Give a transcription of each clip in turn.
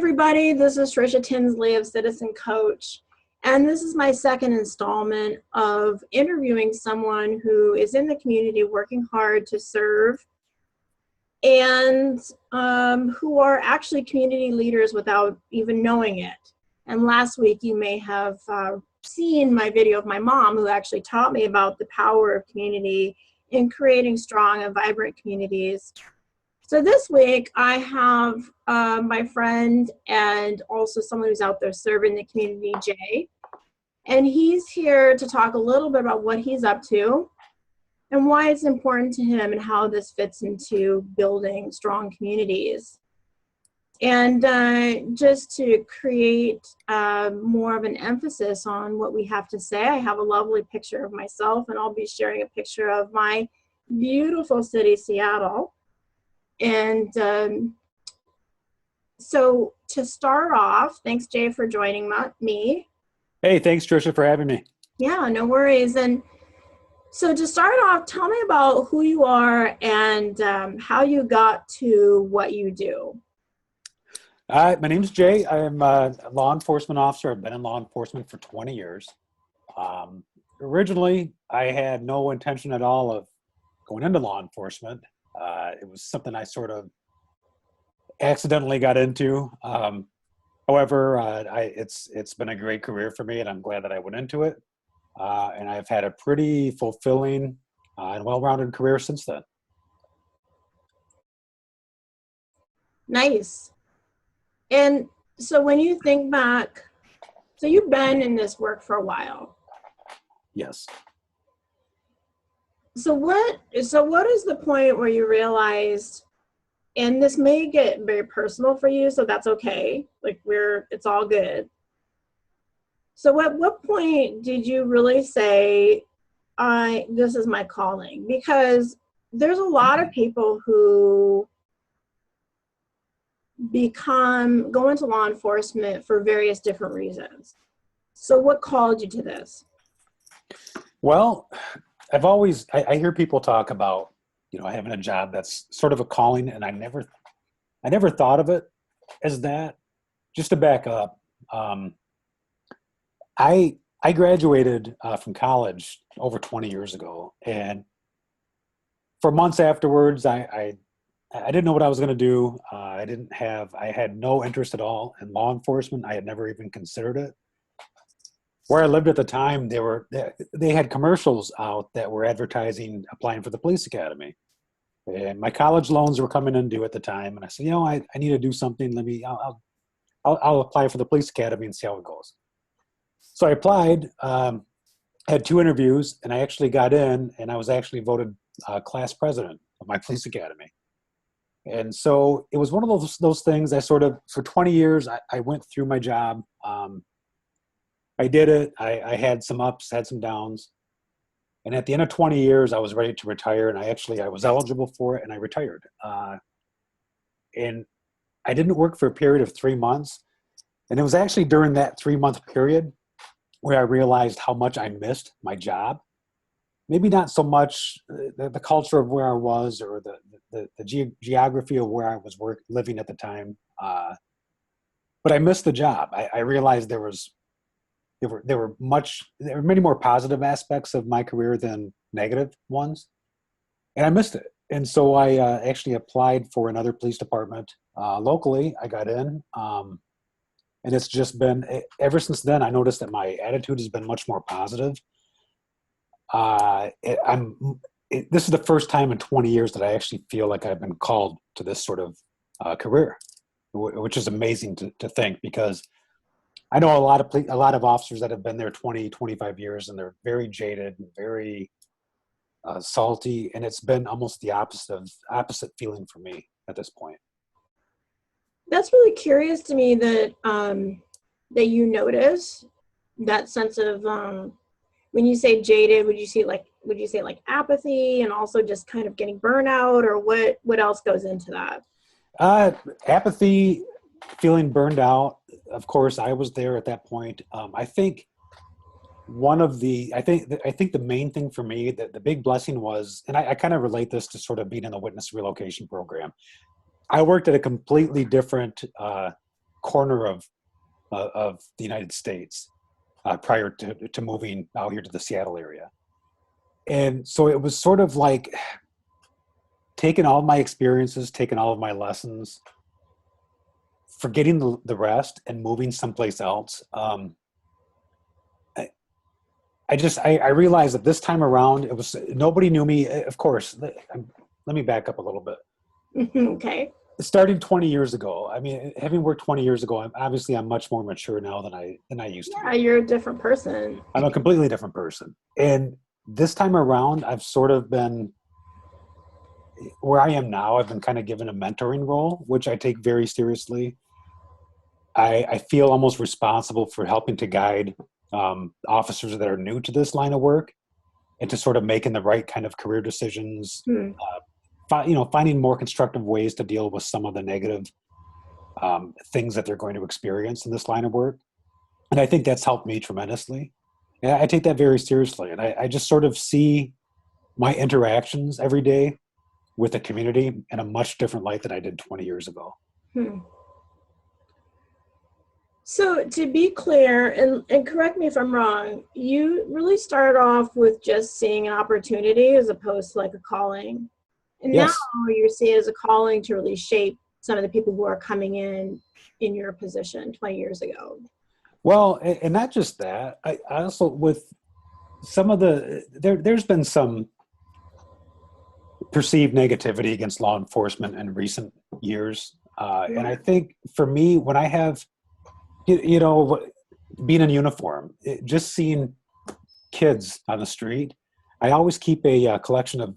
everybody. This is Trisha Tinsley of Citizen Coach, and this is my second installment of interviewing someone who is in the community working hard to serve and who are actually community leaders without even knowing it. And last week you may have seen my video of my mom, who actually taught me about the power of community in creating strong and vibrant communities. So this week I have my friend and also someone who's out there serving the community, Jay. And he's here to talk a little bit about what he's up to and why it's important to him and how this fits into building strong communities. And just to create more of an emphasis on what we have to say, I have a lovely picture of myself, and I'll be sharing a picture of my beautiful city, Seattle. And so to start off, thanks, Jay, for joining me. Hey, thanks, Trisha, for having me. Yeah, no worries. And so to start off, tell me about who you are and how you got to what you do. My name's Jay. I am a law enforcement officer. I've been in law enforcement for 20 years. Originally, I had no intention at all of going into law enforcement. It was something I sort of accidentally got into. However, it's been a great career for me, and I'm glad that I went into it. And I've had a pretty fulfilling and well-rounded career since then. Nice. And so when you think back, so you've been in this work for a while. Yes. So what is the point where you realized, and this may get very personal for you, so that's okay. Like it's all good. So at what point did you really say, this is my calling? Because there's a lot of people who go into law enforcement for various different reasons. So what called you to this? Well, I hear people talk about, having a job that's sort of a calling, and I never thought of it as that. Just to back up, I graduated from college over 20 years ago, and for months afterwards, I didn't know what I was going to do. I had no interest at all in law enforcement. I had never even considered it. Where I lived at the time, they had commercials out that were advertising applying for the police academy. And my college loans were coming in due at the time. And I said, I need to do something. I'll apply for the police academy and see how it goes. So I applied, had 2 interviews, and I actually got in, and I was actually voted class president of my police academy. And so it was one of those things I sort of, for 20 years, I went through my job. I did it. I had some ups, had some downs. And at the end of 20 years, I was ready to retire. And I was eligible for it, and I retired. And I didn't work for a period of 3 months. And it was actually during that 3-month period where I realized how much I missed my job. Maybe not so much the culture of where I was or the geography of where I was living at the time. But I missed the job. I realized there were many more positive aspects of my career than negative ones, and I missed it. And so I actually applied for another police department locally. I got in, and it's just been, ever since then, I noticed that my attitude has been much more positive. This is the first time in 20 years that I actually feel like I've been called to this sort of career, which is amazing to think, because I know a lot of officers that have been there 20, 25 years, and they're very jaded and very salty, and it's been almost the opposite feeling for me at this point. That's really curious to me that that you notice that sense of when you say jaded, would you say like apathy and also just kind of getting burnout, or what else goes into that? Apathy, feeling burned out. Of course, I was there at that point. I think the main thing for me, that the big blessing was, and I kind of relate this to sort of being in the witness relocation program. I worked at a completely different corner of the United States prior to moving out here to the Seattle area. And so it was sort of like taking all of my experiences, taking all of my lessons, forgetting the rest and moving someplace else. I realized that this time around, it was, nobody knew me. Of course, let me back up a little bit. Okay. Starting 20 years ago, I mean, having worked 20 years ago, I'm much more mature now than I used to Yeah, be. you're a different person. I'm a completely different person. And this time around, I've sort of been where I am now. I've been kind of given a mentoring role, which I take very seriously. I feel almost responsible for helping to guide officers that are new to this line of work and to sort of making the right kind of career decisions, Hmm. finding more constructive ways to deal with some of the negative things that they're going to experience in this line of work. And I think that's helped me tremendously. And I take that very seriously. And I just sort of see my interactions every day with the community in a much different light than I did 20 years ago. Hmm. So to be clear, and correct me if I'm wrong, you really started off with just seeing an opportunity as opposed to like a calling. And now Yes. you see it as a calling to really shape some of the people who are coming in your position 20 years ago. Well, and not just that. I also, with some of there's been some perceived negativity against law enforcement in recent years. And I Yeah. think for me, when I have, being in uniform, just seeing kids on the street, I always keep a collection of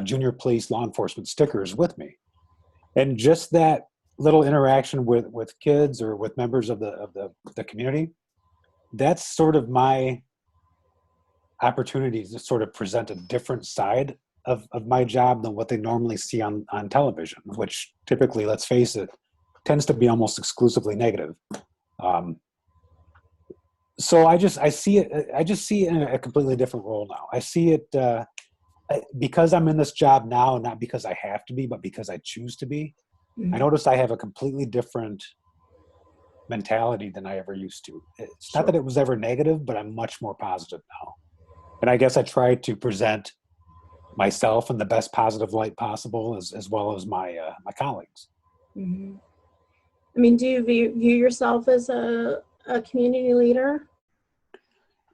junior police law enforcement stickers with me. And just that little interaction with kids or with members of the community, that's sort of my opportunity to sort of present a different side of my job than what they normally see on television, which typically, let's face it, tends to be almost exclusively negative. Um, so I see it. I just see it in a completely different role now. I see it because I'm in this job now, not because I have to be, but because I choose to be. I Mhm. noticed I have a completely different mentality than I ever used to. It's not that Sure. it was ever negative, but I'm much more positive now. And I guess I try to present myself in the best positive light possible, as well as my colleagues. Mhm. I mean, do you view yourself as a community leader?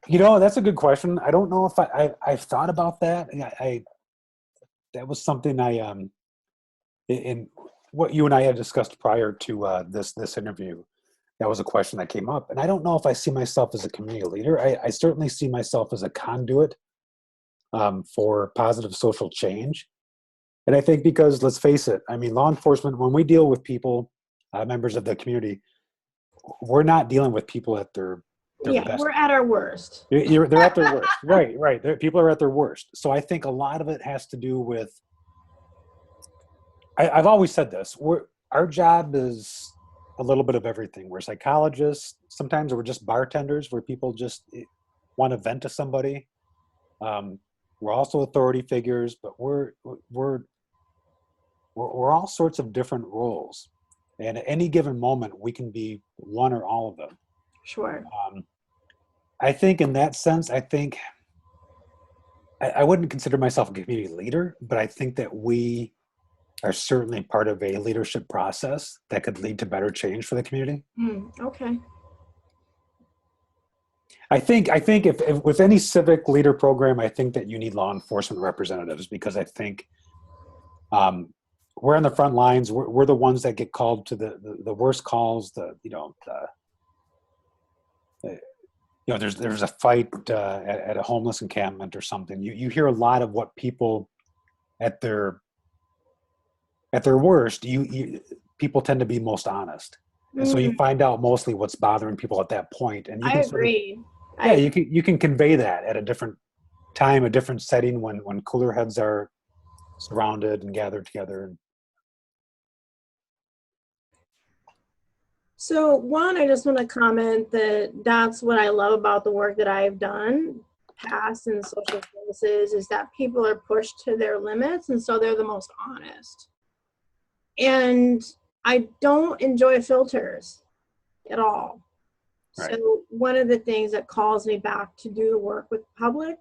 That's a good question. I don't know if I've thought about that. That was something in what you and I had discussed prior to this interview. That was a question that came up, and I don't know if I see myself as a community leader. I certainly see myself as a conduit for positive social change. And I think because, let's face it, I mean, law enforcement, when we deal with people, members of the community, we're not dealing with people at their Yeah, best. we're at our worst. They're at their worst. Right, right. People are at their worst. So I think a lot of it has to do with, I've always said this, our job is a little bit of everything. We're psychologists. Sometimes we're just bartenders where people just want to vent to somebody. Um, we're also authority figures, but we're all sorts of different roles. And at any given moment, we can be one or all of them. Sure. Um, I think in that sense, I wouldn't consider myself a community leader, but I think that we are certainly part of a leadership process that could lead to better change for the community. Okay. I think if with any civic leader program, I think that you need law enforcement representatives because I think um, we're on the front lines. We're the ones that get called to the worst calls. There's a fight at a homeless encampment or something. You hear a lot of what people at their worst. People tend to be most honest, and so you Mm, find out mostly what's bothering people at that point, and you I can sort of agree. yeah, I you can convey that at a different time, a different setting when cooler heads are surrounded and gathered together. So one, I just want to comment that that's what I love about the work that I've done past in social services is that people are pushed to their limits and so they're the most honest. And I don't enjoy filters. at all. Right. So one of the things that calls me back to do the work with the public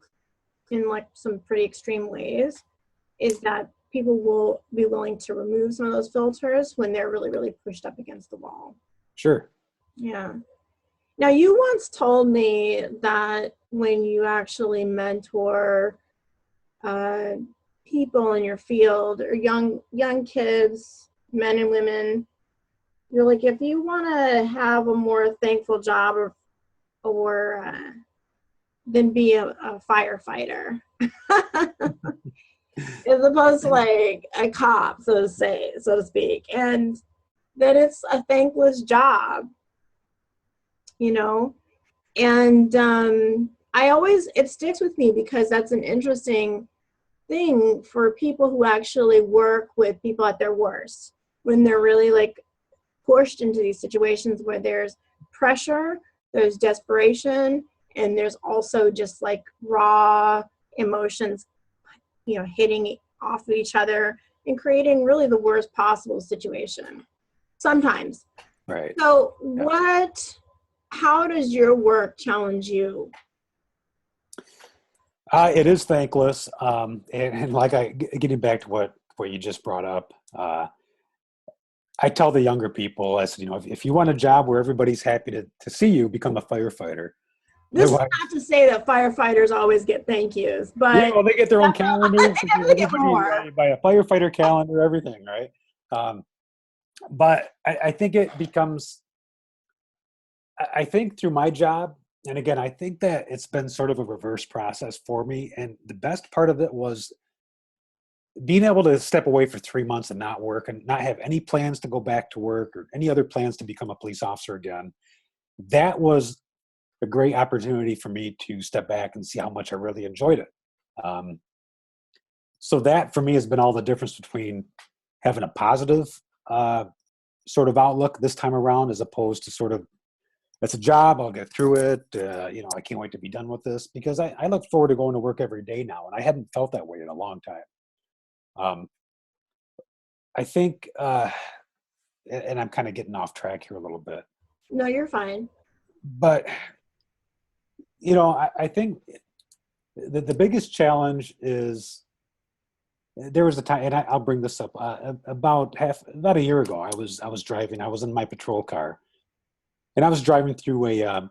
in like some pretty extreme ways is that people will be willing to remove some of those filters when they're really, really pushed up against the wall. Sure. Yeah. Now, you once told me that when you actually mentor uh, people in your field or young kids, men and women, you're like, if you want to have a more thankful job or then be a firefighter as opposed to like a cop, so to speak, and that it's a thankless job, you know. And it sticks with me because that's an interesting thing for people who actually work with people at their worst, when they're really like pushed into these situations where there's pressure, there's desperation, and there's also just like raw emotions, hitting off of each other and creating really the worst possible situation sometimes. Right. So Yeah. how does your work challenge you? It is thankless. And like getting back to what you just brought up, I tell the younger people, I said, if you want a job where everybody's happy to see you, become a firefighter. This is Otherwise, not to say that firefighters always get thank yous, yeah, but well, they get their own they calendars. definitely get Everybody more. buy a firefighter calendar, everything, right? But I think it becomes, I think through my job, and again, I think that it's been sort of a reverse process for me. And the best part of it was being able to step away for 3 months and not work and not have any plans to go back to work or any other plans to become a police officer again. That was a great opportunity for me to step back and see how much I really enjoyed it. Um, so that for me has been all the difference between having a positive uh, sort of outlook this time around, as opposed to sort of, it's a job, I'll get through it. I can't wait to be done with this, because I look forward to going to work every day now. And I hadn't felt that way in a long time. Um, I think, and I'm kind of getting off track here a little bit, No, you're fine. but I think the biggest challenge is, there was a time, and I'll bring this up, about a year ago. I was driving. I was in my patrol car, and I was driving through a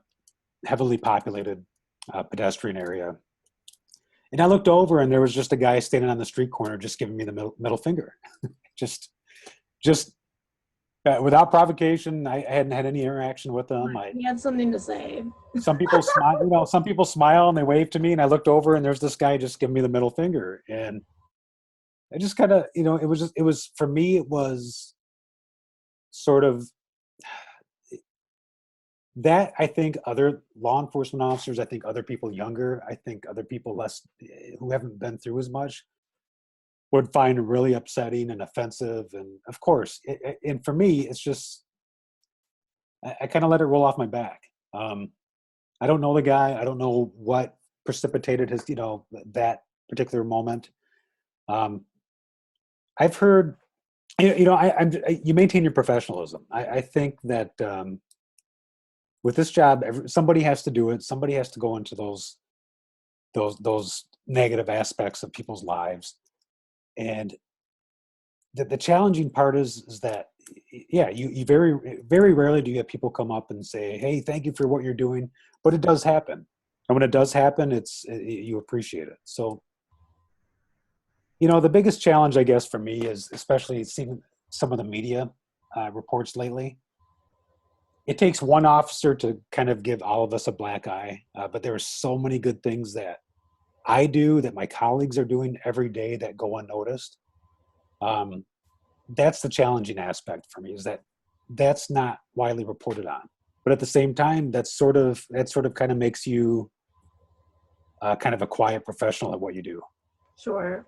heavily populated pedestrian area, and I looked over, and there was just a guy standing on the street corner, just giving me the middle finger, just just without provocation. I hadn't had any interaction with him. He had something to say. Some people smile, some people smile and they wave to me, and I looked over, and there's this guy just giving me the middle finger, and I just kind of, it was for me, it was sort of that. I think other law enforcement officers, I think other people younger, I think other people less, who haven't been through as much, would find really upsetting and offensive. And of course, and for me, it's just, I kind of let it roll off my back. I don't know the guy. I don't know what precipitated his, that particular moment. I've heard, you maintain your professionalism. I think that with this job, somebody has to do it. Somebody has to go into those negative aspects of people's lives. And the challenging part is that, yeah, you very, very rarely do you have people come up and say, "Hey, thank you for what you're doing," but it does happen. And when it does happen, you appreciate it. So, the biggest challenge, I guess, for me is, especially seeing some of the media reports lately. It takes one officer to kind of give all of us a black eye, but there are so many good things that I do, that my colleagues are doing every day, that go unnoticed. Um, that's the challenging aspect for me, is that that's not widely reported on. But at the same time, that sort of kind of makes you kind of a quiet professional at what you do. Sure.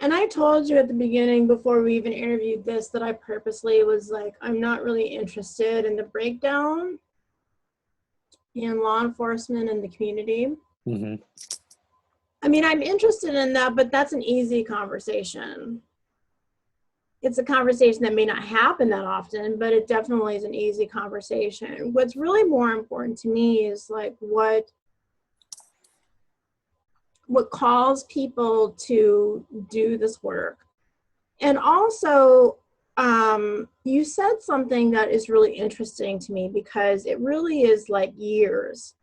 And I told you at the beginning, before we even interviewed this, that I purposely was like, I'm not really interested in the breakdown in law enforcement and the community. Mm-hmm. I mean, I'm interested in that, but that's an easy conversation. it's a conversation that may not happen that often, but it definitely is an easy conversation. What's really more important to me is like what calls people to do this work. And also, you said something that is really interesting to me because it really is like years.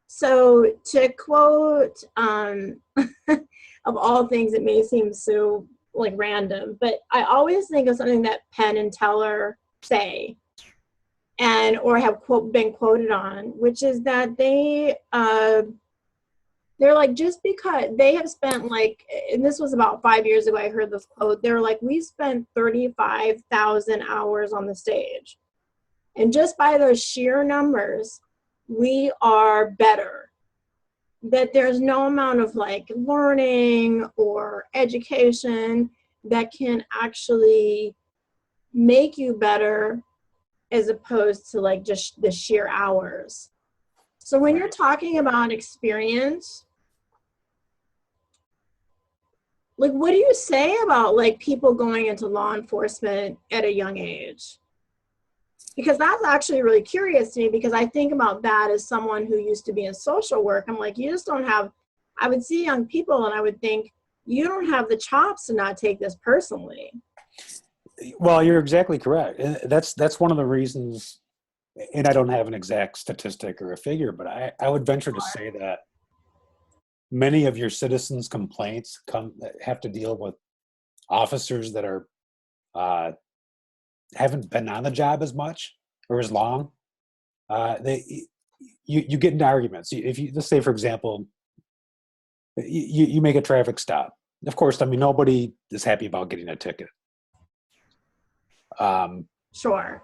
So to quote, of all things, it may seem so like random, but I always think of something that Penn and Teller say, and or have been quoted on, which is that they're like, just because they have spent like, and this was about 5 years ago, I heard this quote, they're like, we spent 35,000 hours on the stage. And just by those sheer numbers, we are better. That there's no amount of like learning or education that can actually make you better as opposed to like just the sheer hours. So when you're talking about experience, like what do you say about like people going into law enforcement at a young age? Because that's actually really curious to me, because I think about that as someone who used to be in social work. I'm like, you just don't have, I would see young people and I would think, you don't have the chops to not take this personally. Well, you're exactly correct. And that's one of the reasons, and I don't have an exact statistic or a figure, but I would venture to say that many of your citizens' complaints have to deal with officers that are haven't been on the job as much or as long. You get into arguments. If you, let's say, for example, you make a traffic stop. Of course, I mean, nobody is happy about getting a ticket. Sure.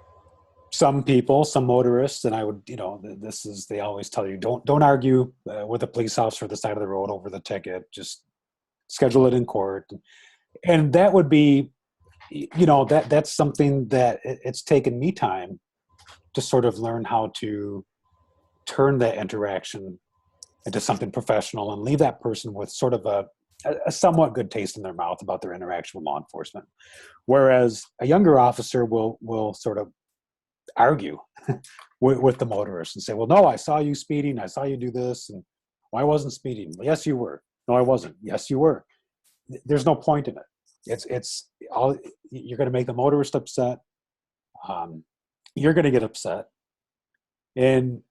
Some people, some motorists, and I would, they always tell you, don't argue with a police officer at the side of the road over the ticket. Just schedule it in court. And that would be, that's something that it's taken me time to sort of learn how to turn that interaction into something professional and leave that person with sort of a somewhat good taste in their mouth about their interaction with law enforcement. Whereas a younger officer will sort of argue with the motorist and say, well, no, I saw you speeding. I saw you do this. And well, I wasn't speeding. Well, yes, you were. No, I wasn't. Yes, you were. There's no point in it. It's all, you're going to make the motorist upset. You're going to get upset. And,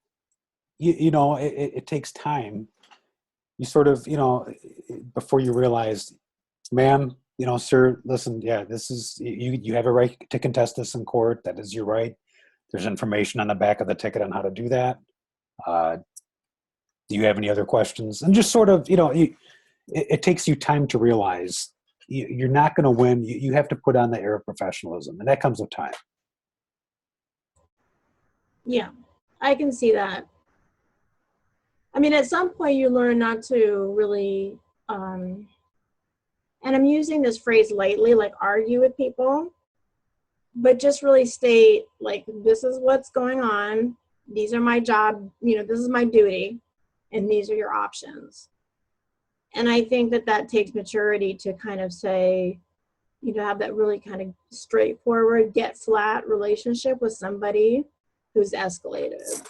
it takes time. You sort of, before you realize, ma'am, sir, listen, yeah, this is, you have a right to contest this in court. That is your right. There's information on the back of the ticket on how to do that. Do you have any other questions? And just sort of, it takes you time to realize you're not going to win. You have to put on the air of professionalism, and that comes with time. Yeah, I can see that. I mean, at some point you learn not to really, and I'm using this phrase lightly, like argue with people, but just really state like, this is what's going on. These are my job, this is my duty, and these are your options. And I think that takes maturity to kind of say, have that really kind of straightforward, get flat relationship with somebody who's escalated.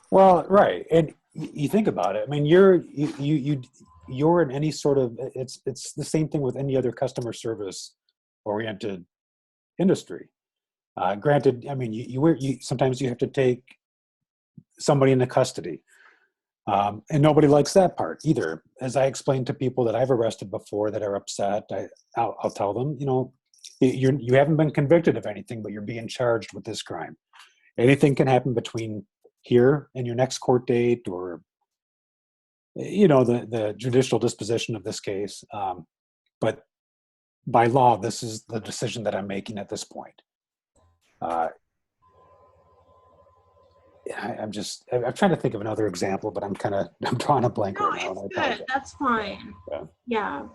Well, right. And you think about it. I mean, you're in any sort of, it's the same thing with any other customer service oriented industry. Granted, I mean, you sometimes you have to take somebody into custody. And nobody likes that part either. As I explained to people that I've arrested before that are upset, I'll tell them, you haven't been convicted of anything, but you're being charged with this crime. Anything can happen between here and your next court date, or the judicial disposition of this case. But by law, this is the decision that I'm making at this point. I'm trying to think of another example, but I'm drawing a blank right now. No, it's good. That's fine. Yeah.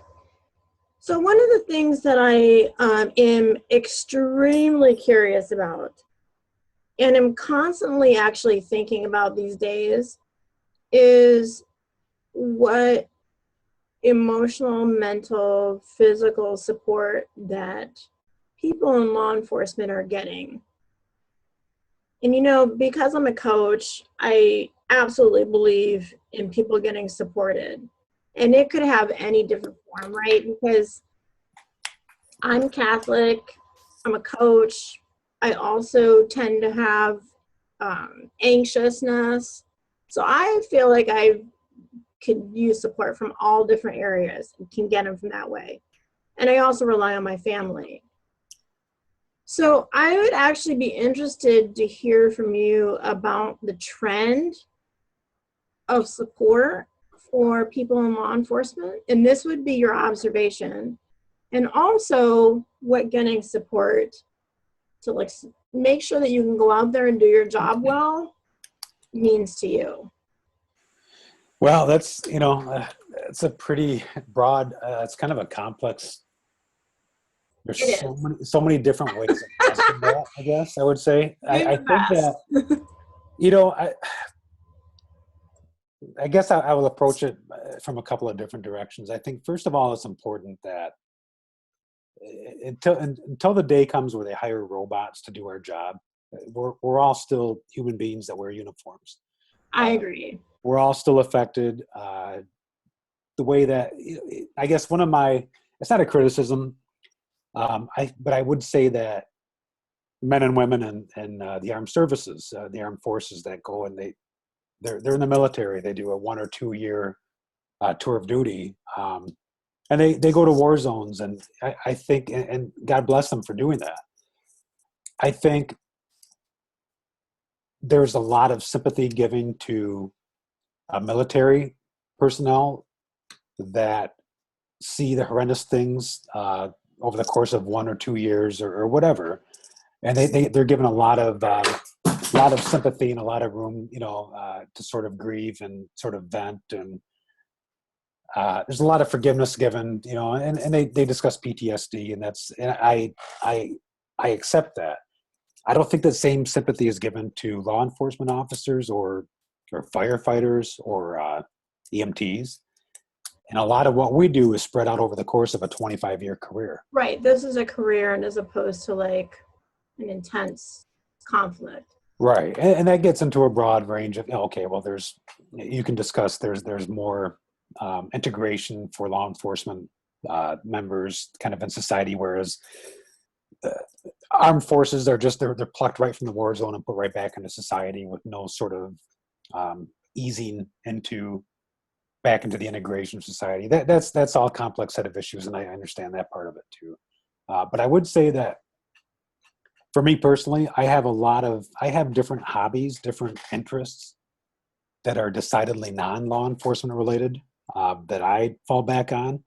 So one of the things that I am extremely curious about, and am constantly actually thinking about these days, is what emotional, mental, physical support that people in law enforcement are getting. And you know, because I'm a coach, I absolutely believe in people getting supported. And it could have any different form, right? Because I'm Catholic, I'm a coach. I also tend to have anxiousness. So I feel like I could use support from all different areas and can get them from that way. And I also rely on my family. So I would actually be interested to hear from you about the trend of support for people in law enforcement. And this would be your observation. And also what getting support to like make sure that you can go out there and do your job well means to you. Well, that's, it's a pretty broad, it's kind of a complex. It There's is. so many different ways of asking that, I guess I would say. Do I your think best. that, you know, I guess I will approach it from a couple of different directions. I think, first of all, it's important that until the day comes where they hire robots to do our job, we're all still human beings that wear uniforms. I agree. We're all still affected. The way that, I guess one of my, it's not a criticism, but I would say that men and women and the armed services, the armed forces that go and they're in the military. They do a 1 or 2 year tour of duty, and they go to war zones. And I think, and God bless them for doing that. I think there's a lot of sympathy given to military personnel that see the horrendous things over the course of 1 or 2 years or whatever, and they're given a lot of sympathy and a lot of room, to sort of grieve and sort of vent. And there's a lot of forgiveness given, and they discuss PTSD, and I accept that. I don't think the same sympathy is given to law enforcement officers or firefighters or EMTs. And a lot of what we do is spread out over the course of a 25-year career. Right. This is a career and as opposed to like an intense conflict. Right. And that gets into a broad range of, okay, well, you can discuss, there's more integration for law enforcement members kind of in society, whereas armed forces are just, they're plucked right from the war zone and put right back into society with no sort of easing back into the integration of society. That's all a complex set of issues, and I understand that part of it too. But I would say that for me personally, I have different hobbies, different interests that are decidedly non-law enforcement related that I fall back on.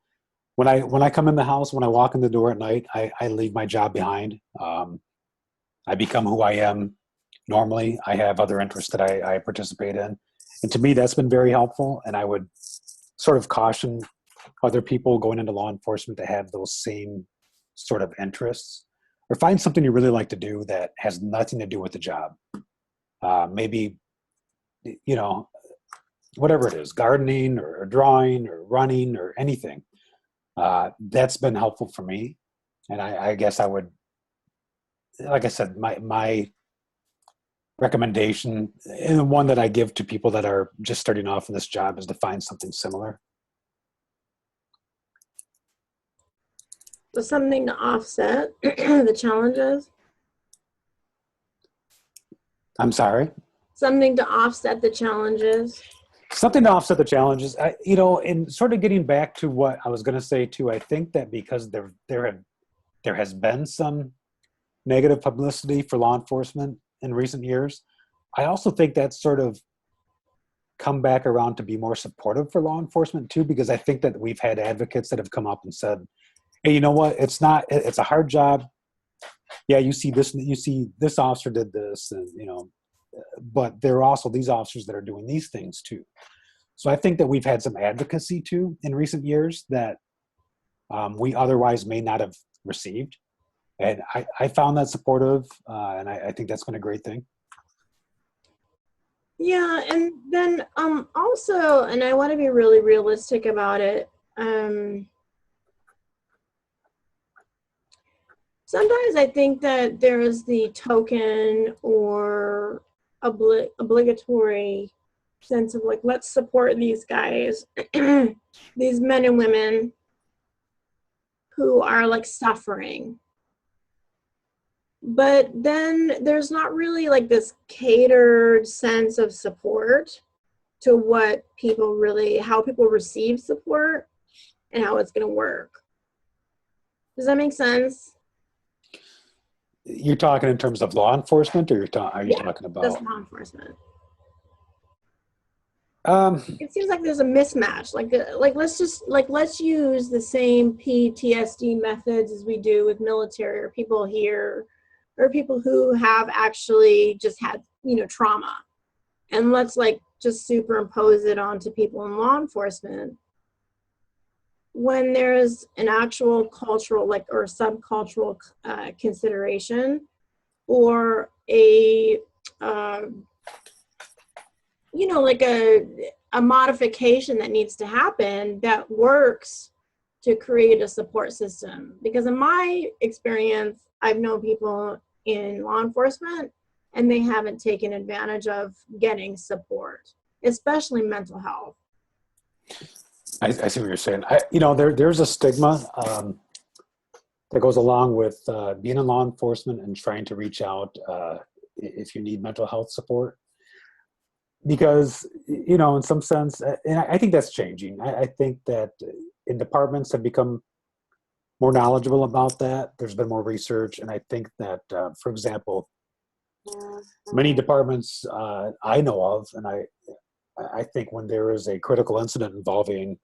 When I come in the house, when I walk in the door at night, I leave my job behind. I become who I am normally. I have other interests that I participate in. And to me, that's been very helpful. And I would sort of caution other people going into law enforcement to have those same sort of interests, or find something you really like to do that has nothing to do with the job. Maybe, whatever it is, gardening or drawing or running or anything. That's been helpful for me. And I guess I would, like I said, my recommendation, and the one that I give to people that are just starting off in this job, is to find something similar. So something to offset the challenges. I'm sorry? Something to offset the challenges. Something to offset the challenges. And sort of getting back to what I was going to say too, I think that because there has been some negative publicity for law enforcement in recent years, I also think that's sort of come back around to be more supportive for law enforcement too, because I think that we've had advocates that have come up and said, hey, you know what? It's a hard job. Yeah, you see this officer did this, and but there are also these officers that are doing these things too. So I think that we've had some advocacy too in recent years that we otherwise may not have received. And I found that supportive, and I think that's been a great thing. Yeah, and then also, and I want to be really realistic about it. sometimes I think that there is the token or obligatory sense of like, let's support these guys, these men and women who are like suffering. But then there's not really like this catered sense of support to what people really, how people receive support and how it's going to work. Does that make sense? You're talking in terms of law enforcement, or are you Yeah, talking just about? law enforcement. Um, It seems like there's a mismatch. Let's use the same PTSD methods as we do with military or people here, or people who have actually just had, trauma, and let's like just superimpose it onto people in law enforcement. When there's an actual cultural like or subcultural consideration, or a uh, like a modification that needs to happen that works to create a support system. Because in my experience, I've known people in law enforcement and they haven't taken advantage of getting support, especially mental health. I see what you're saying. There's a stigma that goes along with being in law enforcement and trying to reach out if you need mental health support. Because, in some sense, and I think that's changing. I think that in departments have become more knowledgeable about that. There's been more research. And I think that, for example, many departments I know of, and I think when there is a critical incident involving,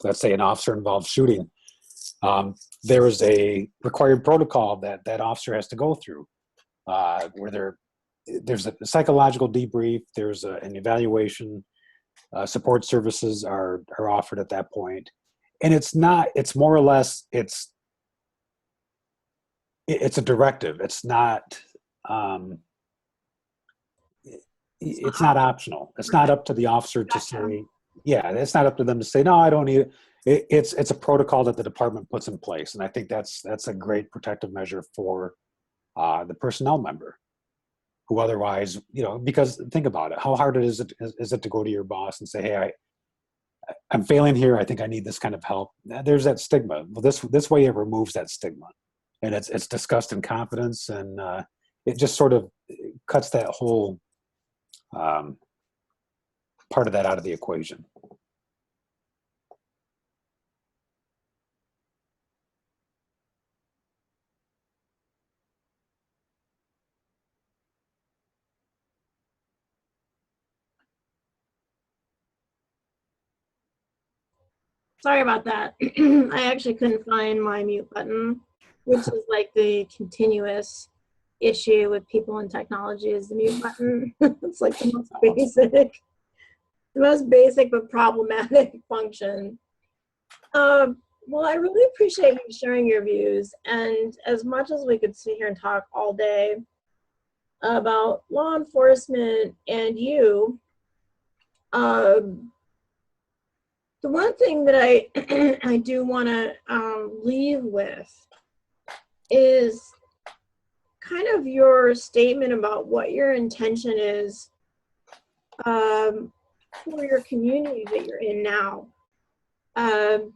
let's say, an officer-involved shooting, there is a required protocol that that officer has to go through, where there's a psychological debrief, there's an evaluation, support services are offered at that point, and it's more or less it's a directive. It's not. It's not optional. It's not up to the officer to say, yeah, it's not up to them to say, no, I don't need it. It's a protocol that the department puts in place. And I think that's a great protective measure for the personnel member who otherwise, because think about it, how hard is it to go to your boss and say, hey, I'm failing here. I think I need this kind of help. There's that stigma. Well, this way it removes that stigma, and it's discussed in confidence, and it just sort of cuts that whole part of that out of the equation. Sorry about that. I actually couldn't find my mute button, which is like the continuous issue with people in technology is the mute button. It's like the most basic but problematic function. Well, I really appreciate you sharing your views. And as much as we could sit here and talk all day about law enforcement and you, the one thing that I do want to leave with is kind of your statement about what your intention is for your community that you're in now. And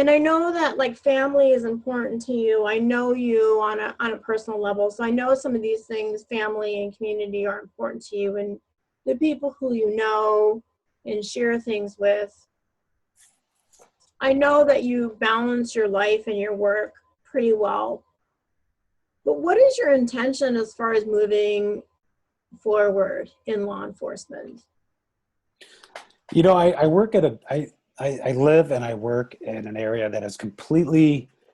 I know that like family is important to you. I know you on a personal level. So I know some of these things, family and community, are important to you, and the people who you know and share things with. I know that you balance your life and your work pretty well. But what is your intention as far as moving forward in law enforcement? I work at I live and I work in an area that is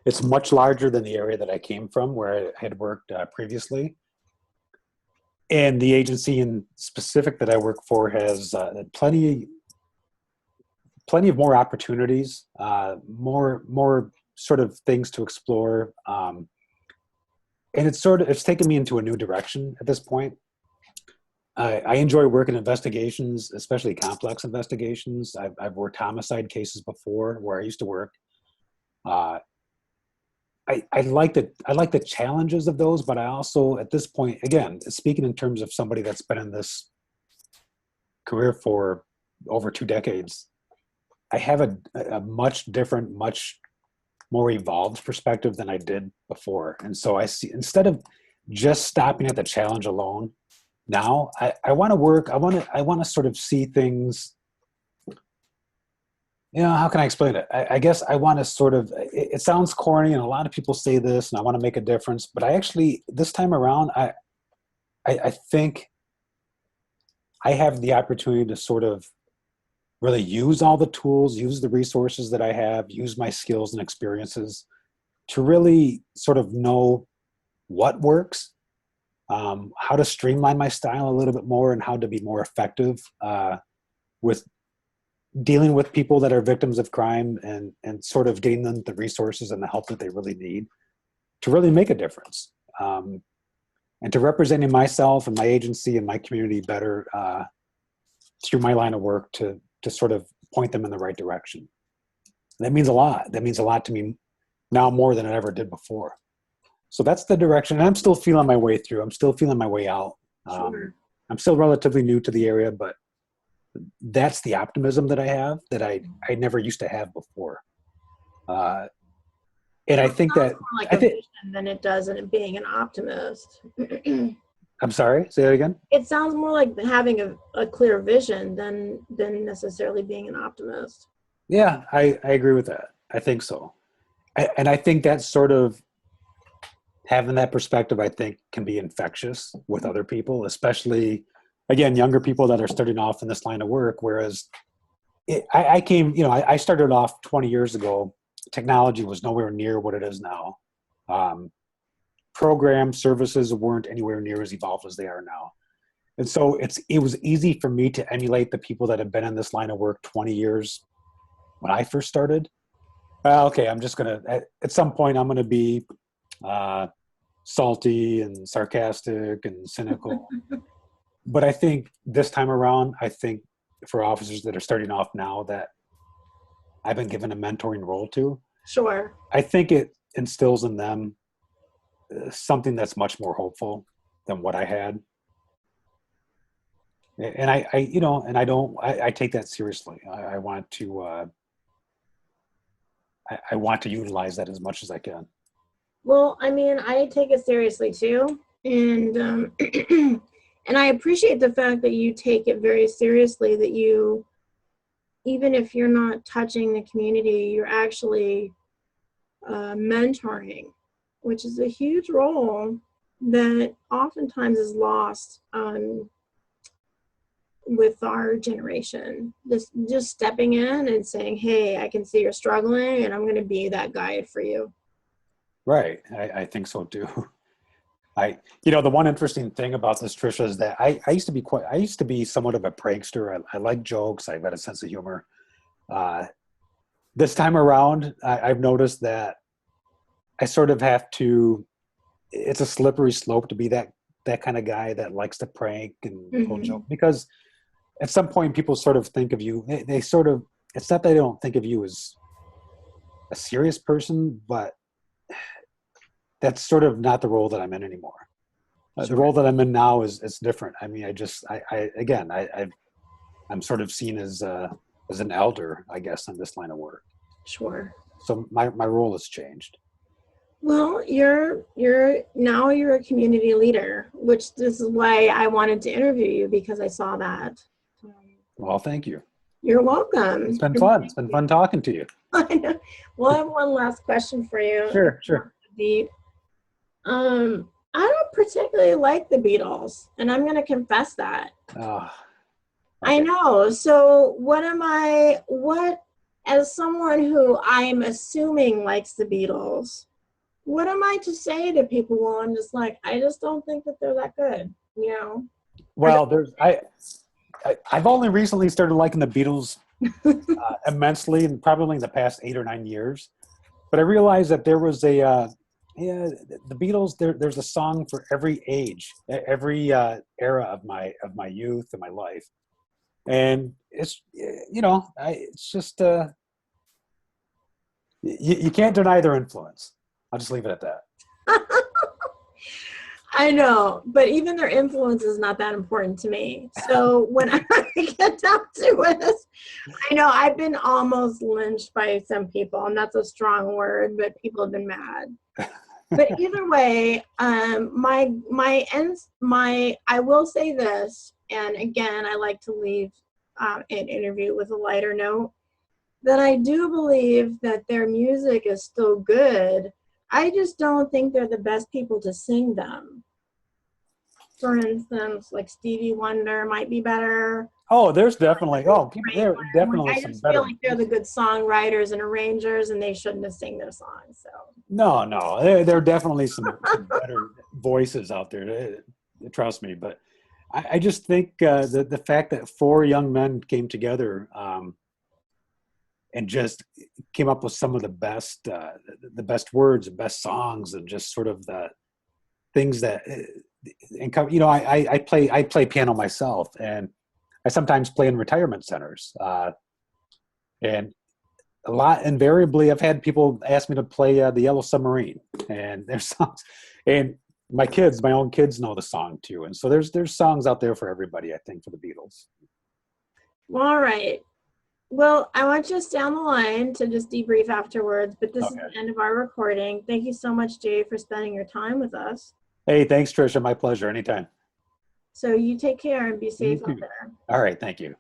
it's much larger than the area that I came from, where I had worked previously. And the agency in specific that I work for has plenty of more opportunities, more sort of things to explore. And it's taken me into a new direction at this point. I enjoy working investigations, especially complex investigations. I've worked homicide cases before where I used to work. I I like the challenges of those, but I also, at this point, again, speaking in terms of somebody that's been in this career for over 2 decades, I have a much different, much more evolved perspective than I did before. And so I see, instead of just stopping at the challenge alone, now I want to work, I want to sort of see things, how can I explain it? I guess I want to sort of, it sounds corny and a lot of people say this and I want to make a difference, but I actually, this time around, I think I have the opportunity to sort of really use all the tools, use the resources that I have, use my skills and experiences to really sort of know what works, how to streamline my style a little bit more, and how to be more effective with dealing with people that are victims of crime, and sort of getting them the resources and the help that they really need to really make a difference. And to representing myself and my agency and my community better through my line of work to sort of point them in the right direction. That means a lot. That means a lot to me now more than it ever did before. So that's the direction. And I'm still feeling my way through. I'm still feeling my way out. Sure. I'm still relatively new to the area, but that's the optimism that I have that I never used to have before. And I think Sounds that more like a vision than it does in being an optimist. I'm sorry, say that again. It sounds more like having a clear vision than necessarily being an optimist. Yeah, I agree with that. I think so. And I think that sort of having that perspective, I think, can be infectious with other people, especially, again, younger people that are starting off in this line of work. Whereas I started off 20 years ago. Technology was nowhere near what it is now. Program services weren't anywhere near as evolved as they are now. And so it was easy for me to emulate the people that have been in this line of work 20 years when I first started. Okay, I'm just going to, at some point, I'm going to be salty and sarcastic and cynical. But I think this time around, I think for officers that are starting off now that I've been given a mentoring role to, Sure. I think it instills in them something that's much more hopeful than what I had. And I take that seriously. I want to, I want to utilize that as much as I can. Well, I mean, I take it seriously too, and and I appreciate the fact that you take it very seriously. That you, even if you're not touching the community, you're actually mentoring, which is a huge role that oftentimes is lost with our generation. Just stepping in and saying, "Hey, I can see you're struggling, and I'm going to be that guide for you." Right. I think so too. The one interesting thing about this, Trisha, is that I used to be somewhat of a prankster. I like jokes. I've got a sense of humor. This time around, I've noticed that I sort of have to, it's a slippery slope to be that kind of guy that likes to prank and pull joke, because at some point people sort of think of you, they sort of, it's not that they don't think of you as a serious person, but that's sort of not the role that I'm in anymore. Sure. The role that I'm in now is different. I mean, I'm sort of seen as an elder, I guess, in this line of work. Sure. So my role has changed. Well, you're a community leader, which this is why I wanted to interview you, because I saw that. Well, thank you. You're welcome. It's been fun. It's been fun talking to you. I know. Well, I have one last question for you. Sure. I don't particularly like the Beatles, and I'm going to confess that. Oh, okay. I know. So as someone who I'm assuming likes the Beatles, what am I to say to people when I'm just like, I just don't think that they're that good, Well, I've only recently started liking the Beatles immensely, and probably in the past 8 or 9 years. But I realized that there was the Beatles. There's a song for every age, every era of my youth and my life, and it's it's just you can't deny their influence. I'll just leave it at that. I know, but even their influence is not that important to me. So when I get down to it, I know I've been almost lynched by some people, and that's a strong word, but people have been mad. But either way, I will say this, and again, I like to leave an interview with a lighter note, that I do believe that their music is still good. I just don't think they're the best people to sing them. For instance, like Stevie Wonder might be better. Oh, there's definitely, there are Like, definitely I some just feel better. like they're the good songwriters and arrangers, and they shouldn't have sang their songs. So No, there are definitely some better voices out there. Trust me, but I just think the fact that four young men came together and just came up with some of the best words and best songs and just sort of the things that and I play piano myself, and I sometimes play in retirement centers, and a lot invariably I've had people ask me to play the Yellow Submarine, and there's songs, and my own kids know the song too, and so there's songs out there for everybody, I think, for the Beatles. all right. Well, I want you to stay on the line to just debrief afterwards, but this is Okay. the end of our recording. Thank you so much, Jay, for spending your time with us. Hey, thanks, Trisha. My pleasure. Anytime. So you take care and be You safe out too. there. All right. Thank you.